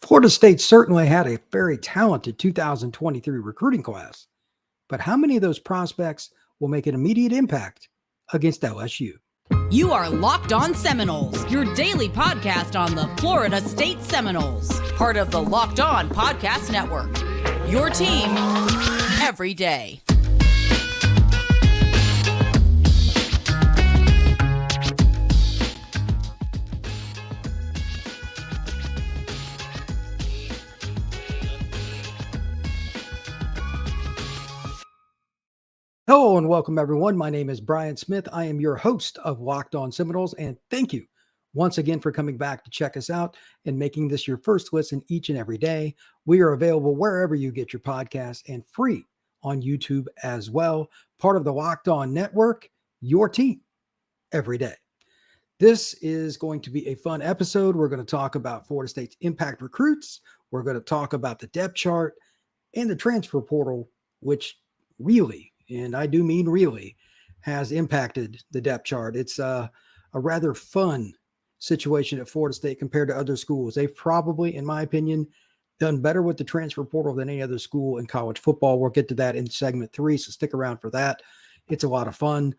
Florida State certainly had a very talented 2023 recruiting class, but how many of those prospects will make an immediate impact against LSU? You are Locked On Seminoles, your daily podcast on the Florida State Seminoles, part of the Locked On Podcast Network. Your team every day. Hello and welcome, everyone. My name is Brian Smith. I am your host of Locked On Seminoles, and thank you once again for coming back to check us out and making this your first listen each and every day. We are available wherever you get your podcasts and free on YouTube as well. Part of the Locked On Network, your team every day. This is going to be a fun episode. We're going to talk about Florida State's impact recruits. We're going to talk about the depth chart and the transfer portal, which really, and I do mean really, has impacted the depth chart. It's a rather fun situation at Florida State compared to other schools. They've probably, in my opinion, done better with the transfer portal than any other school in college football. We'll get to that in segment 3, so stick around for that. It's a lot of fun.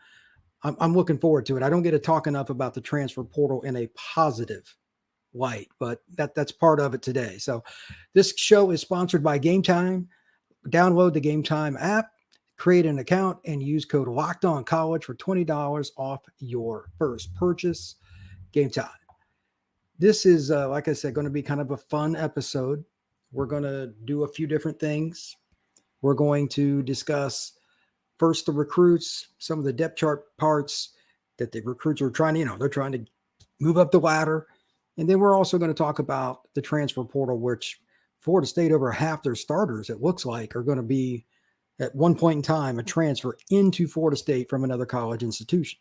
I'm looking forward to it. I don't get to talk enough about the transfer portal in a positive light, but that's part of it today. So this show is sponsored by Game Time. Download the Game Time app, create an account, and use code LOCKEDONCollege for $20 off your first purchase. Game Time. This is, like I said, going to be kind of a fun episode. We're going to do a few different things. We're going to discuss first the recruits, some of the depth chart parts that the recruits are trying to, they're trying to move up the ladder. And then we're also going to talk about the transfer portal, which Florida State, over half their starters, it looks like, are going to be at one point in time a transfer into Florida State from another college institution.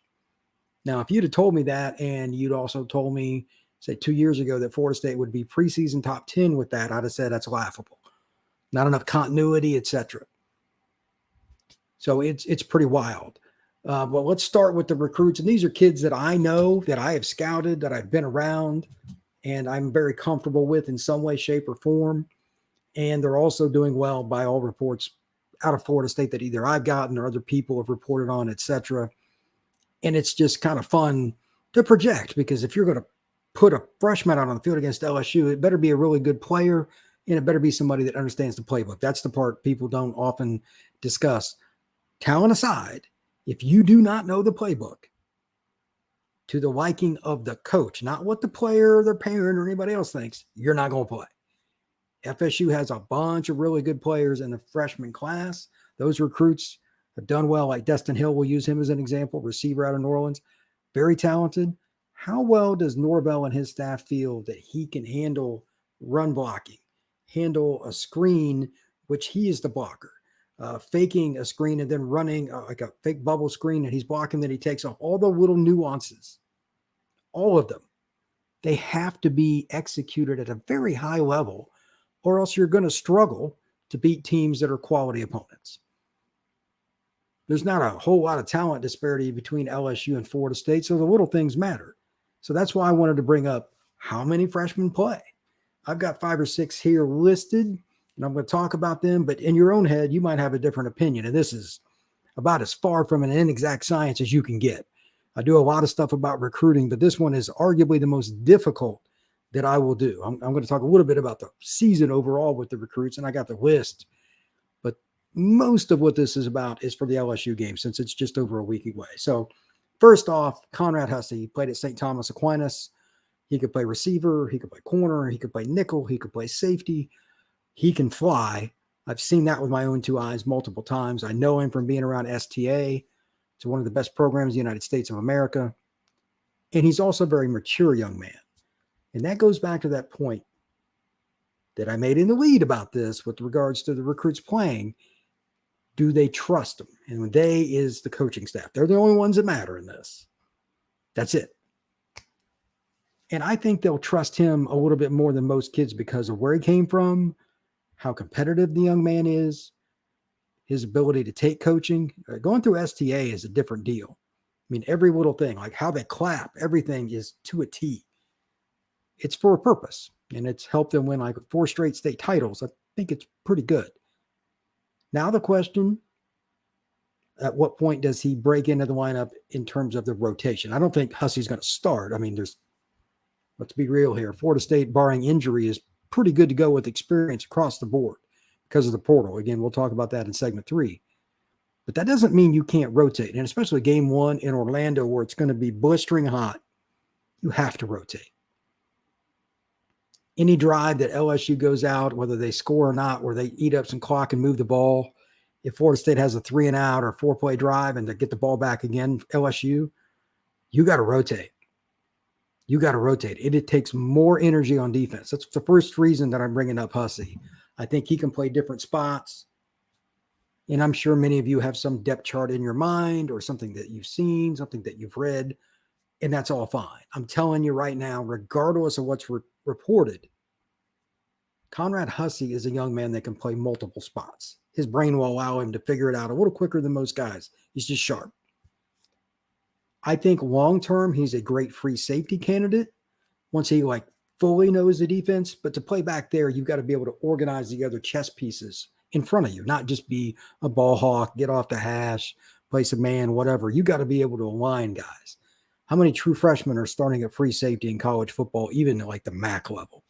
Now, if you'd have told me that, and you'd also told me, say, 2 years ago that Florida State would be preseason top 10 with that, I'd have said that's laughable. Not enough continuity, etc. So it's pretty wild. Well, let's start with the recruits. And these are kids that I know, that I have scouted, that I've been around, and I'm very comfortable with in some way, shape, or form. And they're also doing well by all reports out of Florida State that either I've gotten or other people have reported on, etc. And it's just kind of fun to project, because if you're going to put a freshman out on the field against LSU, it better be a really good player, and it better be somebody that understands the playbook. That's the part people don't often discuss. Talent aside, if you do not know the playbook to the liking of the coach, not what the player or their parent or anybody else thinks, you're not going to play. FSU has a bunch of really good players in the freshman class. Those recruits have done well, like Destin Hill. We'll use him as an example, receiver out of New Orleans. Very talented. How well does Norvell and his staff feel that he can handle run blocking, handle a screen, which he is the blocker, faking a screen and then running like a fake bubble screen that he's blocking that he takes off? All the little nuances, all of them, they have to be executed at a very high level, or else you're going to struggle to beat teams that are quality opponents. There's not a whole lot of talent disparity between LSU and Florida State, so the little things matter. So that's why I wanted to bring up how many freshmen play. I've got 5 or 6 here listed, and I'm going to talk about them, but in your own head, you might have a different opinion, and this is about as far from an inexact science as you can get. I do a lot of stuff about recruiting, but this one is arguably the most difficult that I will do. I'm going to talk a little bit about the season overall with the recruits, and I got the list. But most of what this is about is for the LSU game, since it's just over a week away. So first off, Conrad Hussey played at Saint Thomas Aquinas. He could play receiver, he could play corner, he could play nickel, he could play safety. He can fly. I've seen that with my own 2 eyes multiple times. I know him from being around STA. It's one of the best programs in the United States of America. And he's also a very mature young man. And that goes back to that point that I made in the lead about this with regards to the recruits playing. Do they trust him? And they is the coaching staff. They're the only ones that matter in this. That's it. And I think they'll trust him a little bit more than most kids because of where he came from, how competitive the young man is, his ability to take coaching. Going through STA is a different deal. I mean, every little thing, like how they clap, everything is to a T. It's for a purpose. and it's helped them win like 4 straight state titles. I think it's pretty good. Now the question, at what point does he break into the lineup in terms of the rotation? I don't think Hussey's going to start. I mean, let's be real here. Florida State, barring injury, is pretty good to go with experience across the board because of the portal. Again, we'll talk about that in segment 3. But that doesn't mean you can't rotate. And especially game 1 in Orlando, where it's going to be blistering hot, you have to rotate. Any drive that LSU goes out, whether they score or not, where they eat up some clock and move the ball, if Florida State has a 3-and-out or 4-play drive and they get the ball back again, LSU, you got to rotate. You got to rotate. It takes more energy on defense. That's the first reason that I'm bringing up Hussey. I think he can play different spots. And I'm sure many of you have some depth chart in your mind or something that you've seen, something that you've read, and that's all fine. I'm telling you right now, regardless of what's reported, Conrad Hussey is a young man that can play multiple spots. His brain will allow him to figure it out a little quicker than most guys. He's just sharp. I think long-term, he's a great free safety candidate once he fully knows the defense. But to play back there, you've got to be able to organize the other chess pieces in front of you, not just be a ball hawk, get off the hash, play some man, whatever. You got to be able to align guys. How many true freshmen are starting at free safety in college football, even at the MAC level,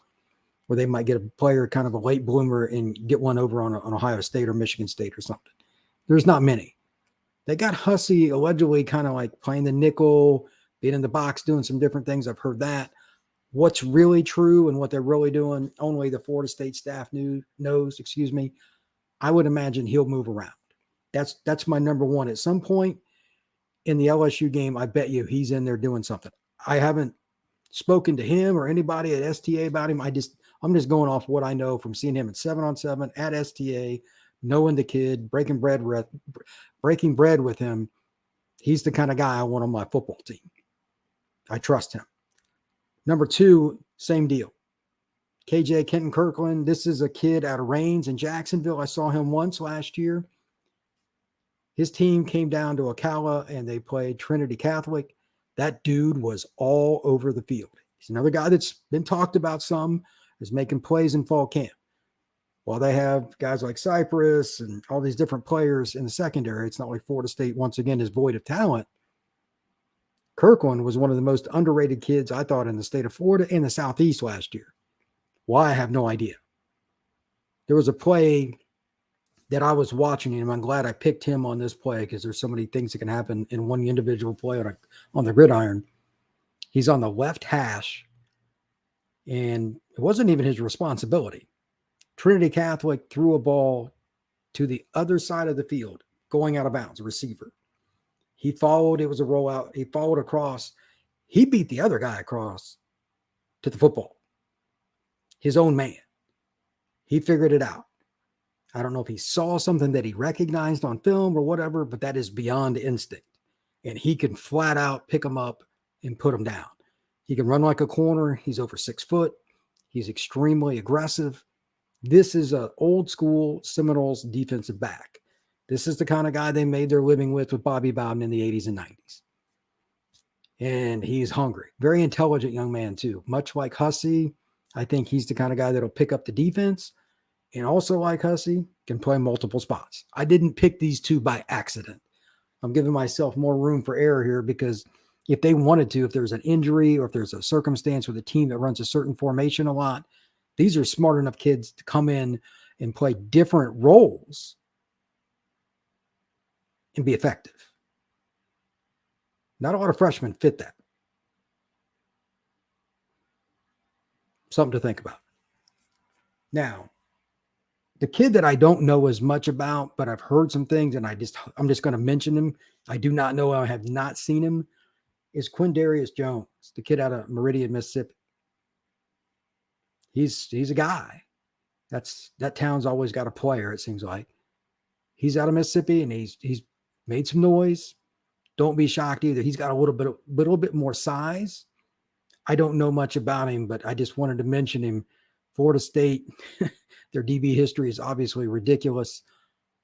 where they might get a player kind of a late bloomer and get one over on Ohio State or Michigan State or something? There's not many. They got Hussey allegedly kind of playing the nickel, being in the box, doing some different things. I've heard that. What's really true and what they're really doing, only the Florida State staff knows. I would imagine he'll move around. That's my number one. At some point in the LSU game, I bet you he's in there doing something. I haven't spoken to him or anybody at STA about him. I'm just going off what I know from seeing him at 7-on-7 at STA, knowing the kid, breaking bread with him. He's the kind of guy I want on my football team. I trust him. Number 2, same deal. KJ Kenton Kirkland. This is a kid out of Rains in Jacksonville. I saw him once last year. His team came down to Ocala and they played Trinity Catholic. That dude was all over the field. He's another guy that's been talked about some, is making plays in fall camp. While they have guys like Cypress and all these different players in the secondary, it's not like Florida State, once again, is void of talent. Kirkland was one of the most underrated kids, I thought, in the state of Florida and the Southeast last year. Why? I have no idea. There was a play that I was watching, and I'm glad I picked him on this play because there's so many things that can happen in one individual play on the gridiron. He's on the left hash, and it wasn't even his responsibility. Trinity Catholic threw a ball to the other side of the field, going out of bounds, a receiver. He followed. It was a rollout. He followed across. He beat the other guy across to the football. His own man. He figured it out. I don't know if he saw something that he recognized on film or whatever, but that is beyond instinct. And he can flat out pick him up and put him down. He can run like a corner. He's over 6 foot. He's extremely aggressive. This is an old school Seminoles defensive back. This is the kind of guy they made their living with Bobby Bowden in the 80s and 90s. And he's hungry. Very intelligent young man too. Much like Hussey, I think he's the kind of guy that'll pick up the defense. And also like Hussey, can play multiple spots. I didn't pick these two by accident. I'm giving myself more room for error here because if they wanted to, if there's an injury or if there's a circumstance with a team that runs a certain formation a lot, these are smart enough kids to come in and play different roles and be effective. Not a lot of freshmen fit that. Something to think about. Now, the kid that I don't know as much about, but I've heard some things and I'm just going to mention him. I do not know. I have not seen him. Is Quindarius Jones, the kid out of Meridian, Mississippi. He's a guy. That town's always got a player, it seems like. He's out of Mississippi and he's made some noise. Don't be shocked either. He's got a little bit more size. I don't know much about him, but I just wanted to mention him. Florida State, their DB history is obviously ridiculous.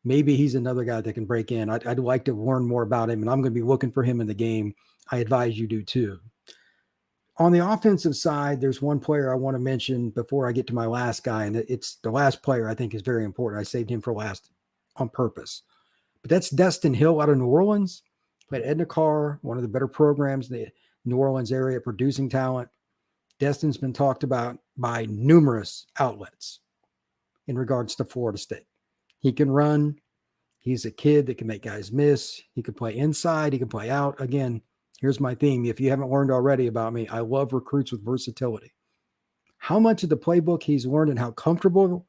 Maybe he's another guy that can break in. I'd like to learn more about him, and I'm going to be looking for him in the game. I advise you do too. On the offensive side, there's one player I want to mention before I get to my last guy, and it's the last player I think is very important. I saved him for last on purpose. But that's Destin Hill out of New Orleans. Played at Edna Carr, one of the better programs in the New Orleans area, producing talent. Destin's been talked about by numerous outlets in regards to Florida State. He can run. He's a kid that can make guys miss. He can play inside. He can play out. Again, here's my theme. If you haven't learned already about me, I love recruits with versatility. How much of the playbook he's learned and how comfortable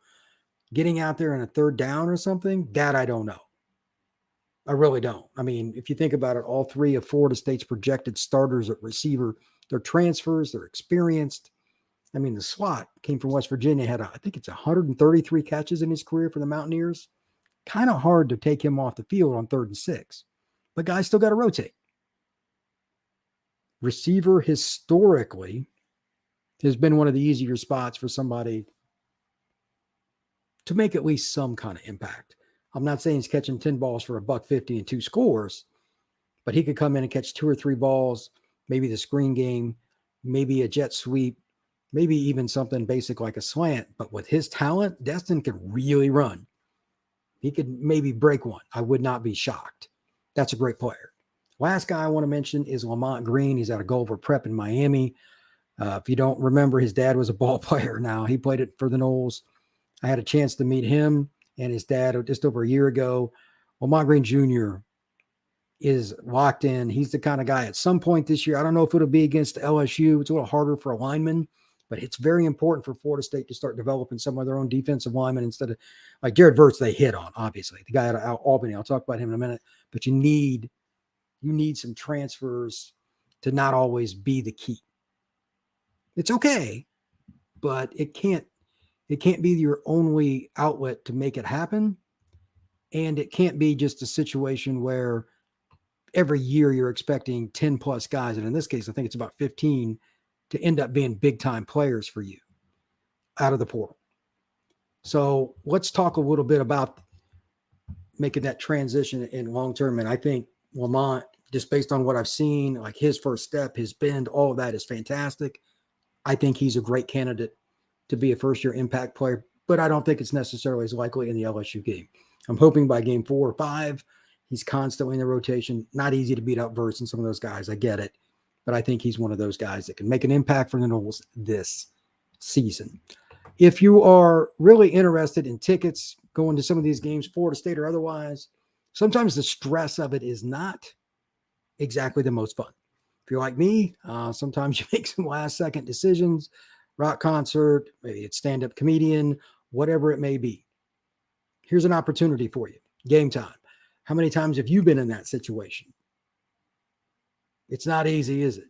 getting out there in a third down or something, that I don't know. I really don't. I mean, if you think about it, all three of Florida State's projected starters at receiver, they're transfers, they're experienced. I mean, the slot came from West Virginia, had, I think it's 133 catches in his career for the Mountaineers. Kind of hard to take him off the field on 3rd and 6. But guys still got to rotate. Receiver historically has been one of the easier spots for somebody to make at least some kind of impact. I'm not saying he's catching 10 balls for $150 and 2 scores, but he could come in and catch 2 or 3 balls, maybe the screen game, maybe a jet sweep, maybe even something basic like a slant. But with his talent, Destin could really run. He could maybe break one. I would not be shocked. That's a great player. Last guy I want to mention is Lamont Green. He's out of Gulliver Prep in Miami. If you don't remember, his dad was a ball player now. He played it for the Noles. I had a chance to meet him and his dad just over a year ago. Lamont Green Jr. is locked in. He's the kind of guy at some point this year. I don't know if it'll be against LSU. It's a little harder for a lineman, but it's very important for Florida State to start developing some of their own defensive linemen instead of like Jared Verts, they hit on, obviously. The guy out of Albany, I'll talk about him in a minute, but you need some transfers to not always be the key. It's okay, but it can't be your only outlet to make it happen. And it can't be just a situation where every year you're expecting 10 plus guys. And in this case, I think it's about 15 to end up being big time players for you out of the portal. So let's talk a little bit about making that transition in long-term. And I think Lamont, just based on what I've seen, like his first step, his bend, all of that is fantastic. I think he's a great candidate to be a first-year impact player, but I don't think it's necessarily as likely in the LSU game. I'm hoping by game 4 or 5, he's constantly in the rotation. Not easy to beat up Verts and some of those guys. I get it, but I think he's one of those guys that can make an impact for the Noles this season. If you are really interested in tickets, going to some of these games, Florida State or otherwise, sometimes the stress of it is not exactly the most fun. If you're like me, sometimes you make some last-second decisions, rock concert, maybe it's stand-up comedian, whatever it may be. Here's an opportunity for you. Game time. How many times have you been in that situation? It's not easy, is it?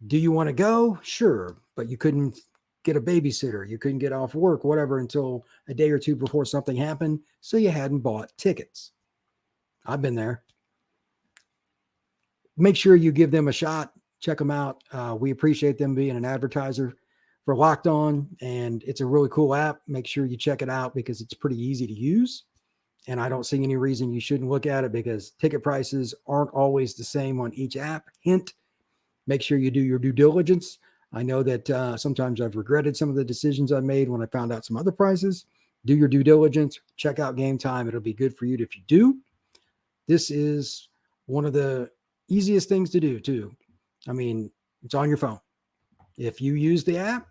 Do you want to go? Sure, but you couldn't get a babysitter. You couldn't get off work, whatever, until a day or two before something happened, so you hadn't bought tickets. I've been there. Make sure you give them a shot. Check them out. We appreciate them being an advertiser for Locked On, and it's a really cool app. Make sure you check it out because it's pretty easy to use, and I don't see any reason you shouldn't look at it because ticket prices aren't always the same on each app. Hint, make sure you do your due diligence. I know that sometimes I've regretted some of the decisions I made when I found out some other prices. Do your due diligence. Check out Game Time. It'll be good for you if you do. This is one of the easiest things to do, too. I mean, it's on your phone. If you use the app,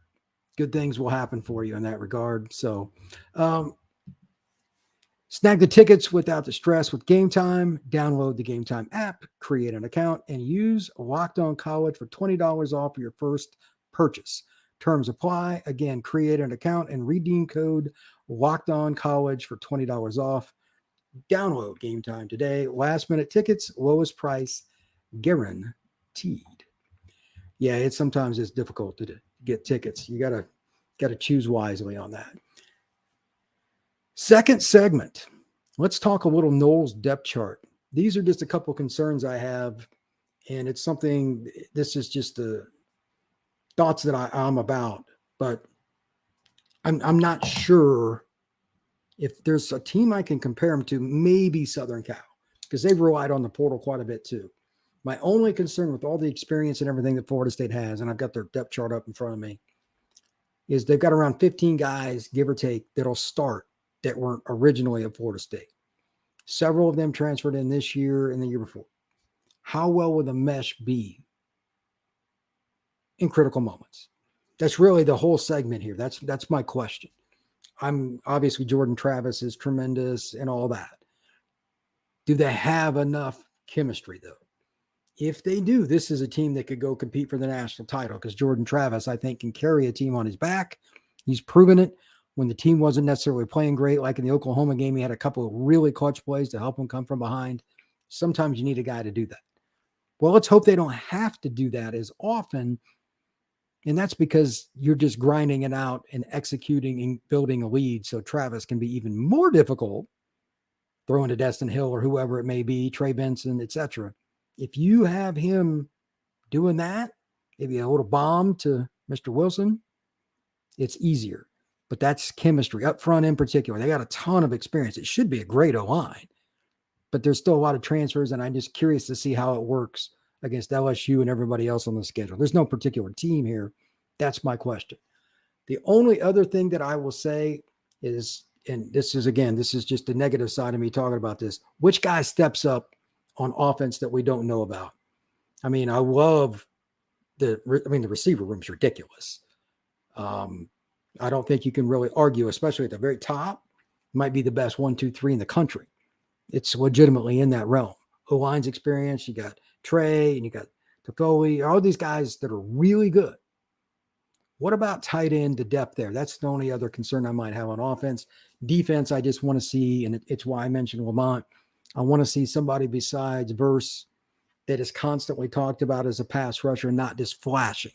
good things will happen for you in that regard. So snag the tickets without the stress with Game Time. Download the Game Time app, create an account, and use Locked On College for $20 off your first purchase. Terms apply. Again, create an account and redeem code Locked On College for $20 off. Download Game Time today. Last minute tickets, lowest price guaranteed. Yeah, sometimes it's difficult to get tickets. You gotta choose wisely on that. Second segment, let's talk a little Noles depth chart. These are just a couple concerns I have, and it's something. This is just the thoughts that I'm about, but I'm not sure if there's a team I can compare them to. Maybe Southern Cal, because they've relied on the portal quite a bit too. My only concern with all the experience and everything that Florida State has, and I've got their depth chart up in front of me, is they've got around 15 guys, give or take, that'll start that weren't originally at Florida State. Several of them transferred in this year and the year before. How well will the mesh be in critical moments? That's really the whole segment here. That's my question. I'm obviously Jordan Travis is tremendous and all that. Do they have enough chemistry though? If they do, this is a team that could go compete for the national title because Jordan Travis, I think, can carry a team on his back. He's proven it when the team wasn't necessarily playing great. Like in the Oklahoma game, he had a couple of really clutch plays to help him come from behind. Sometimes you need a guy to do that. Well, let's hope they don't have to do that as often. And that's because you're just grinding it out and executing and building a lead. So Travis can be even more difficult throwing to Destin Hill or whoever it may be, Trey Benson, etc. If you have him doing that, maybe a little bomb to Mr. Wilson, it's easier. But that's chemistry up front in particular. They got a ton of experience. It should be a great O-line, but there's still a lot of transfers, and I'm just curious to see how it works against LSU and everybody else on the schedule. There's no particular team here. That's my question. The only other thing that I will say is, and this is just the negative side of me talking about this, which guy steps up on offense that we don't know about? I mean, I love the receiver room's ridiculous. I don't think you can really argue, especially at the very top, might be the best 1, 2, 3 in the country. It's legitimately in that realm. O-line's experience, you got Trey and you got Toffoli, all these guys that are really good. What about tight end, the depth there? That's the only other concern I might have on offense. Defense, I just want to see, and it's why I mentioned Lamont. I want to see somebody besides Verse that is constantly talked about as a pass rusher, not just flashing.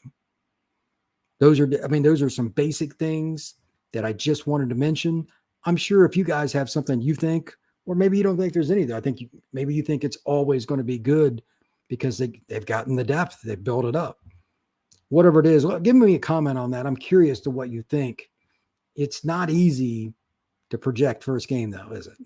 Those are some basic things that I just wanted to mention. I'm sure if you guys have something you think, or maybe you don't think there's any there, I think maybe you think it's always going to be good because they've gotten the depth, they've built it up. Whatever it is, give me a comment on that. I'm curious to what you think. It's not easy to project first game, though, is it?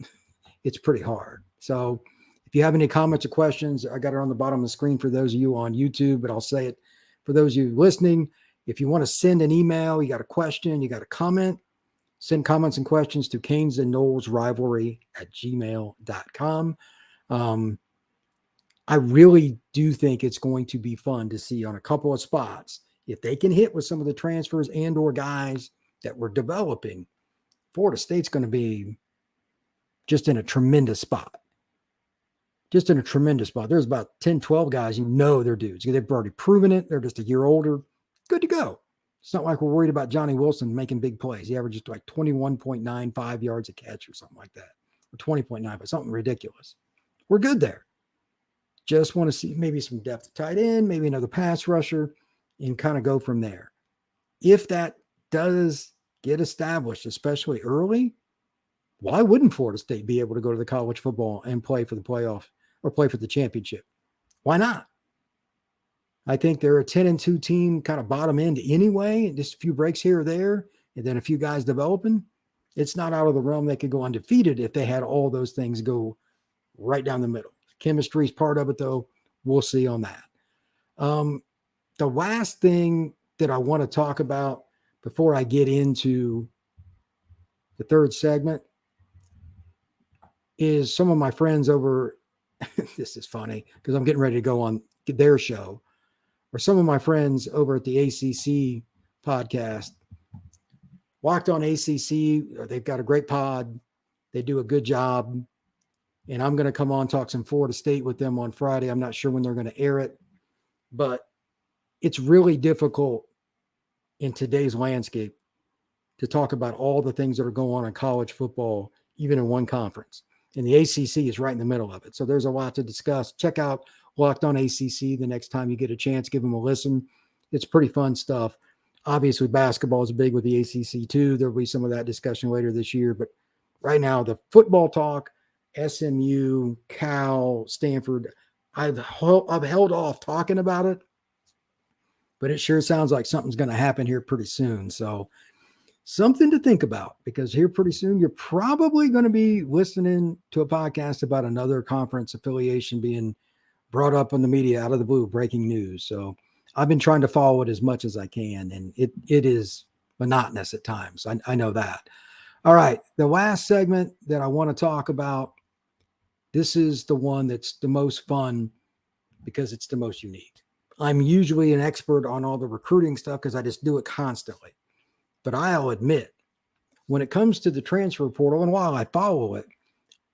It's pretty hard. So if you have any comments or questions, I got it on the bottom of the screen for those of you on YouTube, but I'll say it for those of you listening. If you want to send an email, you got a question, you got a comment, send comments and questions to Canes and Knowles Rivalry at gmail.com. I really do think it's going to be fun to see on a couple of spots. If they can hit with some of the transfers and or guys that we're developing, Florida State's going to be just in a tremendous spot. Just in a tremendous spot. There's about 10, 12 guys, they're dudes. They've already proven it. They're just a year older. Good to go. It's not like we're worried about Johnny Wilson making big plays. He averages like 21.95 yards a catch or something like that. Or 20.9, but something ridiculous. We're good there. Just want to see maybe some depth tight end, maybe another pass rusher, and kind of go from there. If that does get established, especially early, why wouldn't Florida State be able to go to the college football and play for the playoff or play for the championship? Why not? I think they're a 10-2 team, kind of bottom end anyway, just a few breaks here or there, and then a few guys developing. It's not out of the realm they could go undefeated if they had all those things go right down the middle. Chemistry is part of it, though. We'll see on that. The last thing that I want to talk about before I get into the third segment is some of my friends over, this is funny because I'm getting ready to go on their show, or some of my friends over at the ACC podcast. Locked on ACC, they've got a great pod. They do a good job. And I'm going to come on, talk some Florida State with them on Friday. I'm not sure when they're going to air it, but it's really difficult in today's landscape to talk about all the things that are going on in college football, even in one conference. And the ACC is right in the middle of it. So there's a lot to discuss. Check out Locked on ACC the next time you get a chance. Give them a listen. It's pretty fun stuff. Obviously, basketball is big with the ACC too. There'll be some of that discussion later this year. But right now, the football talk, SMU, Cal, Stanford, I've held off talking about it, but it sure sounds like something's going to happen here pretty soon. So something to think about, because here pretty soon you're probably going to be listening to a podcast about another conference affiliation being brought up on the media out of the blue, breaking news. So I've been trying to follow it as much as I can, and it is monotonous at times. I know that. All right, the last segment that I want to talk about, this is the one that's the most fun because it's the most unique. I'm usually an expert on all the recruiting stuff because I just do it constantly. But I'll admit, when it comes to the transfer portal, and while I follow it,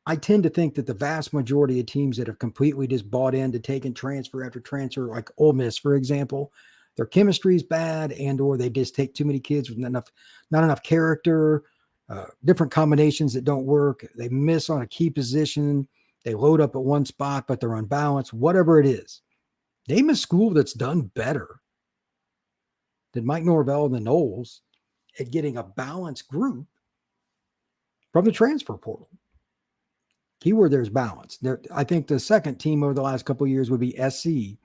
I tend to think that the vast majority of teams that have completely just bought into taking transfer after transfer, like Ole Miss, for example, their chemistry is bad, and or they just take too many kids with not enough character, different combinations that don't work. They miss on a key position. They load up at one spot, but they're unbalanced, whatever it is. Name a school that's done better than Mike Norvell and the Noles at getting a balanced group from the transfer portal. Keyword there's balance. I think the second team over the last couple of years would be SC,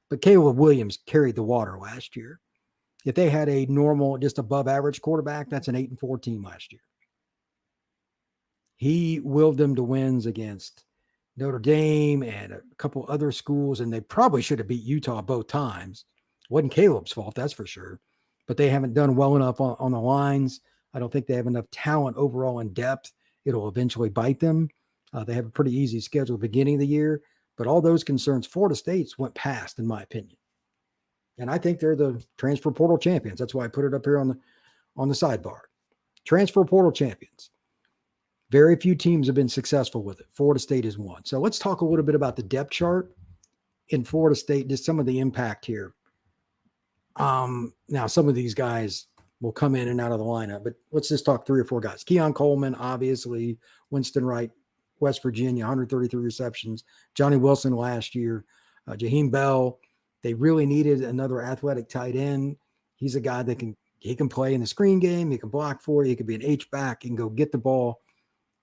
but Caleb Williams carried the water last year. If they had a normal, just above average quarterback, that's an 8-4 team last year. He willed them to wins against Notre Dame and a couple other schools, and they probably should have beat Utah both times. It wasn't Caleb's fault, that's for sure. But they haven't done well enough on the lines. I don't think they have enough talent overall in depth. It'll eventually bite them. They have a pretty easy schedule at the beginning of the year. But all those concerns, Florida State's went past, in my opinion. And I think they're the transfer portal champions. That's why I put it up here on the sidebar. Transfer portal champions. Very few teams have been successful with it. Florida State is one. So let's talk a little bit about the depth chart in Florida State, just some of the impact here. Now, some of these guys will come in and out of the lineup, but let's just talk 3 or 4 guys. Keon Coleman, obviously. Winston Wright, West Virginia, 133 receptions. Johnny Wilson last year. Jaheim Bell. They really needed another athletic tight end. He's a guy that can play in the screen game. He can block for you. He can be an H-back. He can go get the ball.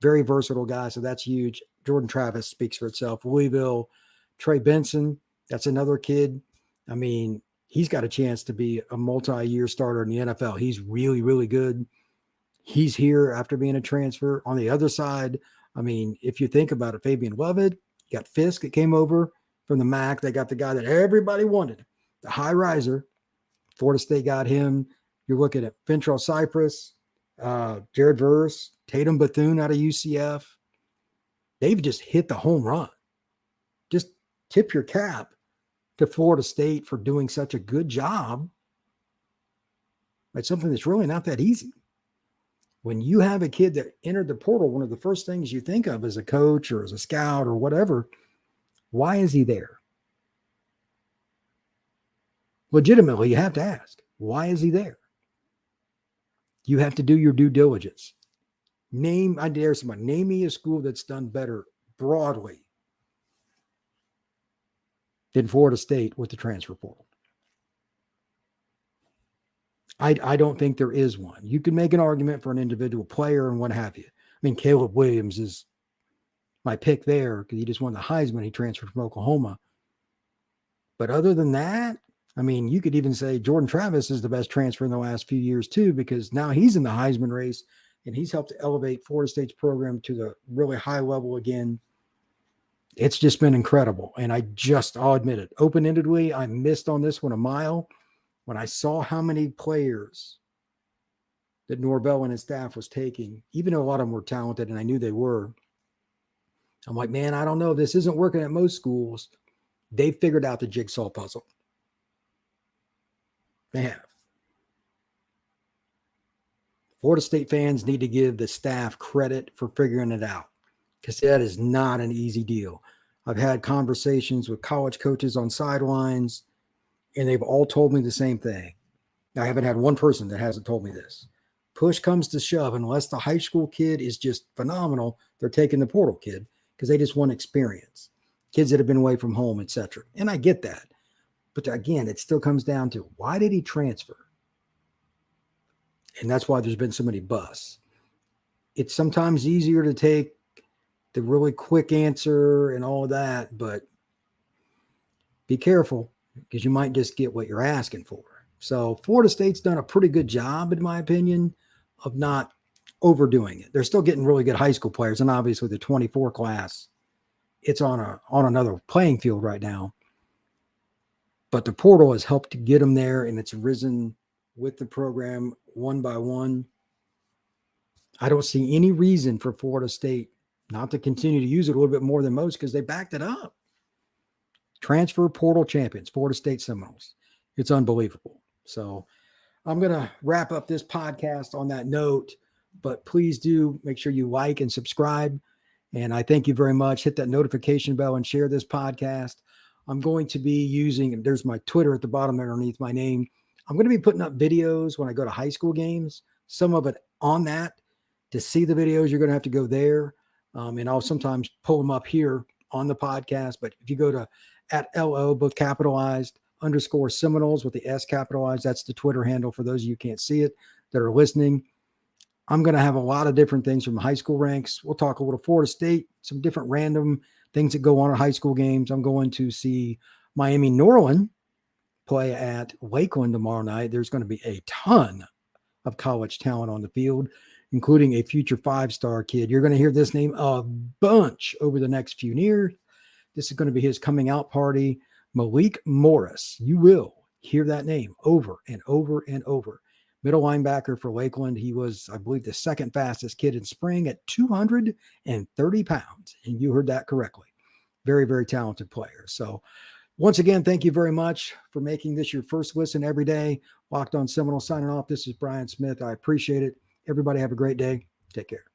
Very versatile guy, so that's huge. Jordan Travis speaks for itself. Louisville, Trey Benson, that's another kid. I mean, he's got a chance to be a multi-year starter in the NFL. He's really, really good. He's here after being a transfer. On the other side, I mean, if you think about it, Fabian Lovett, you got Fisk that came over from the MAC. They got the guy that everybody wanted, the high riser. Florida State got him. You're looking at Ventrell Cypress, Jared Verse, Tatum Bethune out of UCF. They've just hit the home run. Just tip your cap to Florida State for doing such a good job. It's something that's really not that easy. When you have a kid that entered the portal, one of the first things you think of as a coach or as a scout or whatever, why is he there? Legitimately, you have to ask, why is he there? You have to do your due diligence. Name me a school that's done better broadly than Florida State with the transfer portal. I don't think there is one. You can make an argument for an individual player and what have you. I mean, Caleb Williams is my pick there because he just won the Heisman. He transferred from Oklahoma. But other than that, I mean, you could even say Jordan Travis is the best transfer in the last few years too, because now he's in the Heisman race and he's helped to elevate Florida State's program to the really high level again. It's just been incredible. And I'll admit it, open-endedly, I missed on this one a mile when I saw how many players that Norvell and his staff was taking, even though a lot of them were talented and I knew they were. I'm like, man, I don't know. This isn't working at most schools. They figured out the jigsaw puzzle. They have. Florida State fans need to give the staff credit for figuring it out because that is not an easy deal. I've had conversations with college coaches on sidelines, and they've all told me the same thing. I haven't had one person that hasn't told me this. Push comes to shove, unless the high school kid is just phenomenal, they're taking the portal kid because they just want experience. Kids that have been away from home, etc. And I get that. But again, it still comes down to why did he transfer? And that's why there's been so many busts. It's sometimes easier to take the really quick answer and all of that, but be careful because you might just get what you're asking for. So Florida State's done a pretty good job, in my opinion, of not overdoing it. They're still getting really good high school players, and obviously the 24 class it's on another playing field right now. But the portal has helped to get them there, and it's risen with the program one by one. I don't see any reason for Florida State not to continue to use it a little bit more than most because they backed it up. Transfer portal champions, Florida State Seminoles. It's unbelievable. So I'm going to wrap up this podcast on that note, but please do make sure you like and subscribe. And I thank you very much. Hit that notification bell and share this podcast. I'm going to be using, there's my Twitter at the bottom underneath my name. I'm going to be putting up videos when I go to high school games, some of it on that. To see the videos, you're going to have to go there. And I'll sometimes pull them up here on the podcast. But if you go to at LO, both capitalized, _ Seminoles with the S capitalized, that's the Twitter handle for those of you who can't see it that are listening. I'm going to have a lot of different things from high school ranks. We'll talk a little Florida State, some different random things that go on at high school games. I'm going to see Miami Norland play at Lakeland tomorrow night. There's going to be a ton of college talent on the field, including a future 5-star kid. You're going to hear this name a bunch over the next few years. This is going to be his coming out party. Malik Morris. You will hear that name over and over and over. Middle linebacker for Lakeland. He was, I believe, the second fastest kid in spring at 230 pounds. And you heard that correctly. Very, very talented player. So once again, thank you very much for making this your first listen every day. Locked on Seminoles signing off. This is Brian Smith. I appreciate it. Everybody have a great day. Take care.